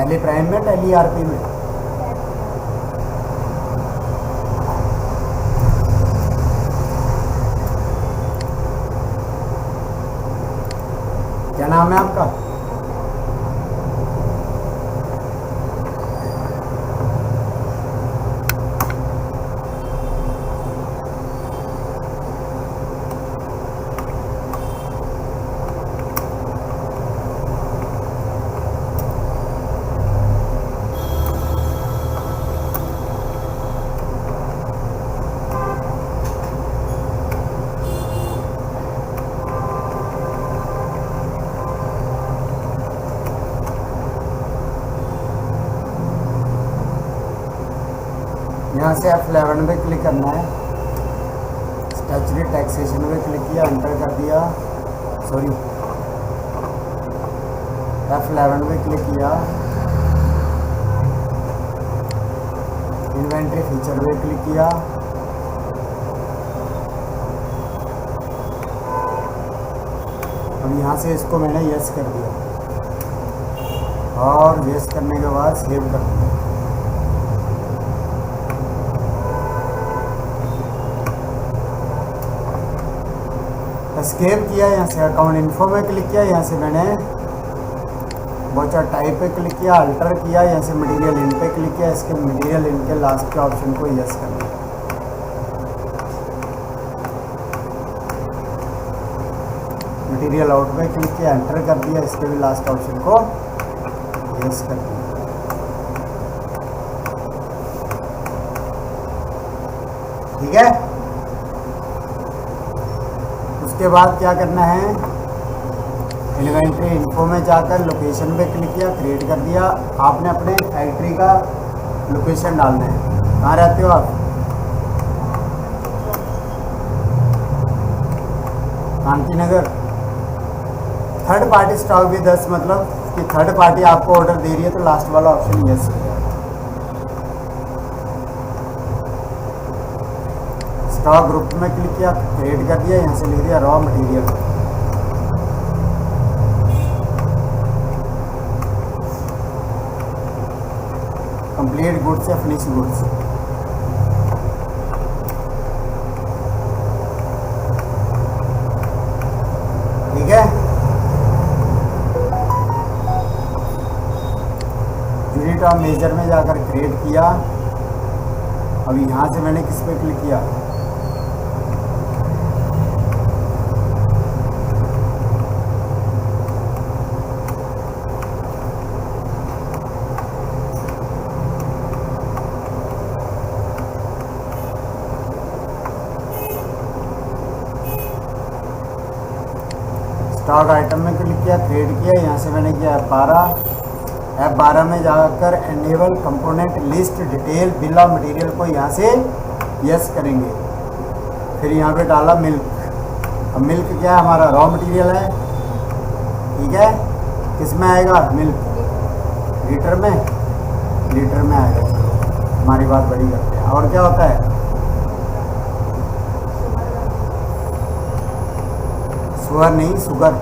Tally prime में, tally RP में? क्या नाम है आपका? यहाँ से F11 पे क्लिक करना है, स्टैच्यूटरी टैक्सेशन पे क्लिक किया, एंटर कर दिया, सॉरी F11 पे क्लिक किया, इन्वेंट्री फीचर पे क्लिक किया, अब यहाँ से इसको मैंने यस कर दिया और यस करने के बाद सेव कर दिया। एस्केप किया, यहाँ से अकाउंट इन्फो में क्लिक किया, यहाँ से मैंने वाउचर टाइप पे क्लिक किया, अल्टर किया, यहाँ से मटेरियल इन पे क्लिक किया, इसके मटेरियल इन के लास्ट के ऑप्शन को यस कर दिया। मटेरियल आउट पे क्लिक किया, एंटर कर दिया, इसके भी लास्ट ऑप्शन को यस कर दिया। ठीक है, उसके बाद क्या करना है, इन्वेंट्री इन्फो में जाकर लोकेशन पे क्लिक किया, क्रिएट कर दिया। आपने अपने फैक्ट्री का लोकेशन डालना है। कहाँ रहते हो आप? कांति नगर। थर्ड पार्टी स्टॉक भी 10, मतलब कि थर्ड पार्टी आपको ऑर्डर दे रही है, तो लास्ट वाला ऑप्शन यस है। स्टॉक ग्रुप में क्लिक किया, क्रिएट कर दिया, यहाँ से लिख दिया रॉ मटेरियल। कंप्लीट गुड्स या फिनिश गुड्स। ठीक है, यूनिट ऑफ मेजर में जाकर क्रिएट किया। अब यहाँ से मैंने किस पे क्लिक किया, स्टॉक आइटम में क्लिक किया, क्रिएट किया, यहाँ से मैंने किया F12 में जाकर enable component list detail bill of material को यहाँ से यस करेंगे। फिर यहाँ पे डाला मिल्क। अब मिल्क क्या है, हमारा रॉ मटेरियल है। ठीक है, किस में आएगा मिल्क? लीटर में, लीटर में आएगा। हमारी बात बड़ी करते हैं। और क्या होता है, शुगर नहीं, शुगर,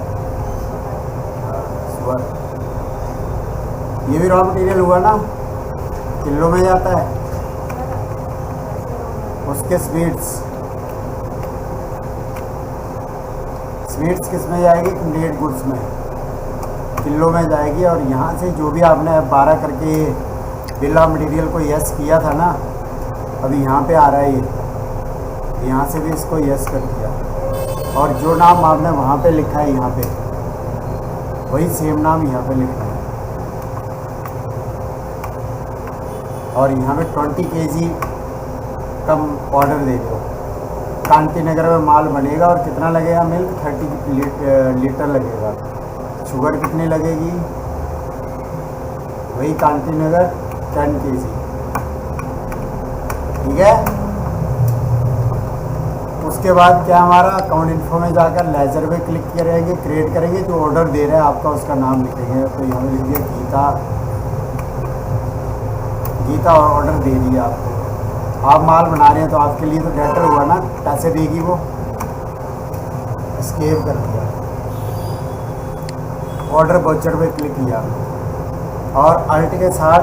शुगर। ये भी रॉ मटेरियल हुआ ना, किलो में जाता है। उसके स्वीट्स, स्वीट्स किस में जाएगी? कंप्लीट गुड्स में, किलो में जाएगी। और यहाँ से जो भी आपने 12 करके बिल ऑफ मटेरियल को यस किया था ना, अभी यहाँ पे आ रहा है ये, यहाँ से भी इसको यस कर दिया। और जो नाम आपने वहाँ पे लिखा है, यहाँ पे वही सेम नाम यहाँ पे लिखना है। और यहाँ पे 20 kg कम ऑर्डर दे दो। कांति नगर में माल बनेगा और कितना लगेगा मिल्क? 30 लीटर लगेगा। शुगर कितनी लगेगी? वही कांति नगर 10 kg। ठीक है, उसके बाद क्या हमारा अकाउंट इन्फो में जाकर लेजर पे क्लिक करेंगे, क्रिएट करेंगे। जो ऑर्डर दे रहे हैं आपका उसका नाम लिखेंगे। तो यहाँ पे लिख दिया गीता, गीता ऑर्डर दे दिया आपको। आप माल बना रहे हैं तो आपके लिए तो डेटर हुआ ना, पैसे देगी वो। एस्केप कर दिया, ऑर्डर वाउचर पे क्लिक किया, और अल्ट के साथ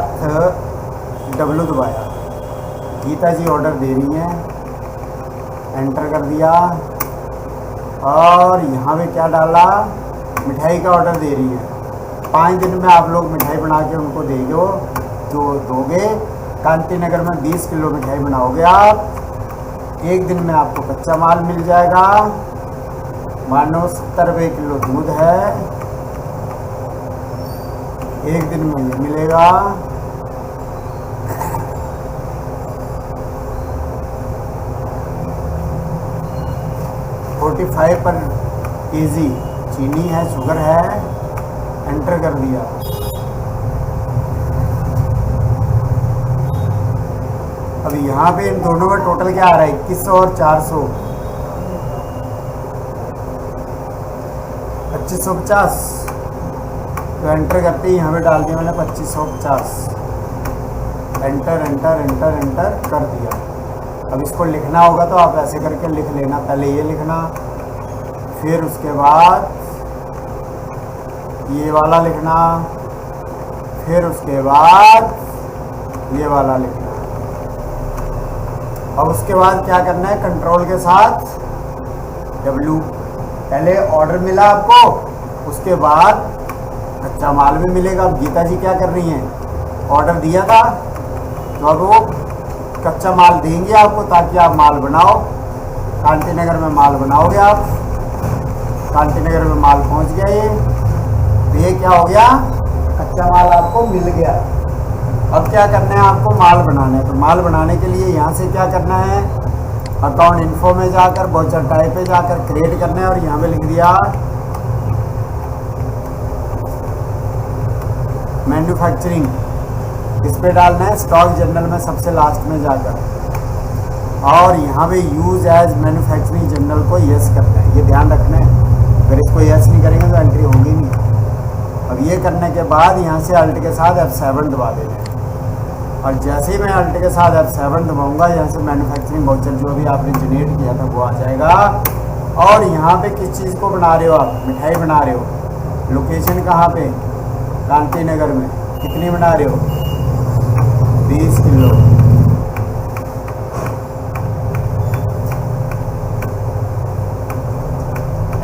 W दबाया। गीता जी ऑर्डर दे रही हैं, एंटर कर दिया और यहाँ पे क्या डाला, मिठाई का ऑर्डर दे रही है। 5 दिन में आप लोग मिठाई बना के उनको दोगे। कांति नगर में 20 किलो मिठाई बनाओगे आप। 1 दिन में आपको कच्चा माल मिल जाएगा। मानो 70 रुपये किलो दूध है, 1 दिन में ये मिलेगा। ₹45 पर केजी चीनी है, शुगर है, एंटर कर दिया। अभी यहाँ पे इन दोनों में टोटल क्या आ रहा है, 2100 और 400, 2550। तो एंटर करते ही यहाँ पे डाल दिया मैंने 2550। एंटर एंटर एंटर एंटर कर दिया। अब इसको लिखना होगा तो आप ऐसे करके लिख लेना, पहले ये लिखना, फिर उसके बाद ये वाला लिखना, फिर उसके बाद ये वाला लिखना। अब उसके बाद क्या करना है, कंट्रोल के साथ W। पहले ऑर्डर मिला आपको, उसके बाद कच्चा माल भी मिलेगा। अब गीता जी क्या कर रही हैं, ऑर्डर दिया था तो अब वो कच्चा माल देंगे आपको ताकि आप माल बनाओ। कांति नगर में माल बनाओगे आप। कांति नगर में माल पहुंच गया ये, तो ये क्या हो गया, कच्चा माल आपको मिल गया। अब क्या करना है आपको, माल बनाना है। तो माल बनाने के लिए यहाँ से क्या करना है, अकाउंट इन्फो में जाकर वाउचर टाइप पे जाकर क्रिएट करना है और यहाँ पे लिख दिया मैन्युफैक्चरिंग। इस पे डालना है स्टॉक जनरल में सबसे लास्ट में जाकर और यहाँ पे यूज एज मैन्युफैक्चरिंग जनरल को यस करना है। ये ध्यान रखना है, अगर इसको यस नहीं करेंगे तो एंट्री होगी नहीं। अब ये करने के बाद यहाँ से अल्ट के साथ F7 दबा देना है और जैसे ही मैं अल्ट के साथ F7 दबाऊंगा यहाँ से मैन्युफैक्चरिंग वाउचर जो भी आपने जनरेट किया था वो आ जाएगा। और यहाँ पे किस चीज़ को बना रहे हो आप, मिठाई बना रहे हो। लोकेशन कहाँ पे, कांति नगर में। कितनी बना रहे हो, 20 किलो।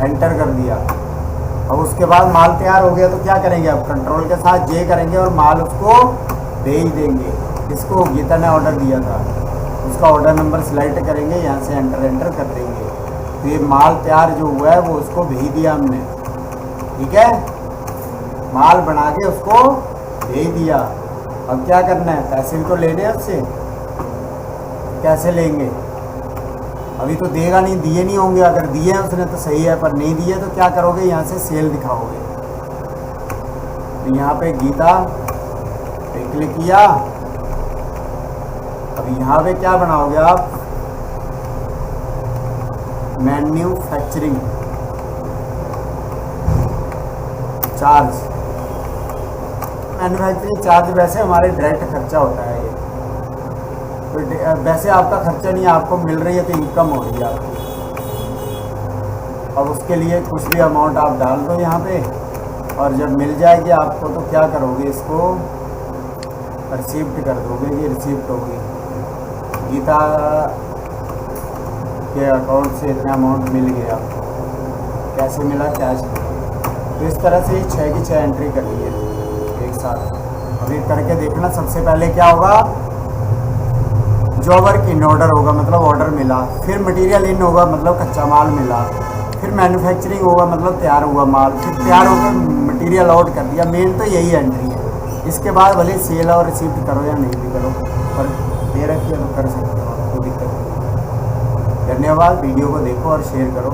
एंटर कर दिया। अब उसके बाद माल तैयार हो गया तो क्या करेंगे, अब कंट्रोल के साथ J करेंगे और माल उसको भेज देंगे। इसको गीता ने ऑर्डर दिया था, उसका ऑर्डर नंबर सिलेक्ट करेंगे, यहाँ से एंटर कर देंगे। तो ये माल तैयार जो हुआ है वो उसको भेज दिया हमने, ठीक है। माल बना के उसको भेज दिया। अब क्या करना है, पैसे भी तो लेने हैं उससे। कैसे लेंगे, अभी तो देगा नहीं, दिए नहीं होंगे। अगर दिए हैं उसने तो सही है, पर नहीं दिए तो क्या करोगे, यहाँ से सेल दिखाओगे। तो यहाँ पे गीता पे क्लिक किया। अब यहाँ पे क्या बनाओगे आप, मैन्युफैक्चरिंग चार्ज। मैन्युफैक्चरिंग चार्ज वैसे हमारे डायरेक्ट खर्चा होता है ये, तो वैसे आपका खर्चा नहीं, आपको मिल रही है तो इनकम हो रही है आपकी। अब उसके लिए कुछ भी अमाउंट आप डाल दो यहाँ पे और जब मिल जाएगी आपको तो क्या करोगे, इसको रिसीप्ट कर दोगे। ये रिसीप्ट होगी, गीता के अकाउंट से इतना अमाउंट मिल गया। कैसे मिला, कैश में। तो इस तरह से 6 की 6 एंट्री कर ली है एक साथ। अभी करके देखना। सबसे पहले क्या होगा, जॉब वर्क इन ऑर्डर होगा, मतलब ऑर्डर मिला। फिर मटेरियल इन होगा, मतलब कच्चा माल मिला। फिर मैन्युफैक्चरिंग होगा, मतलब तैयार हुआ माल। फिर तैयार होकर मटेरियल आउट कर दिया। मेन तो यही एंट्री है। इसके बाद भले सेल और रिसीप्ट करो या नहीं भी करो, पर दे रखिए तो कर सकते हो, कोई दिक्कत नहीं। धन्यवाद। वीडियो को देखो और शेयर करो।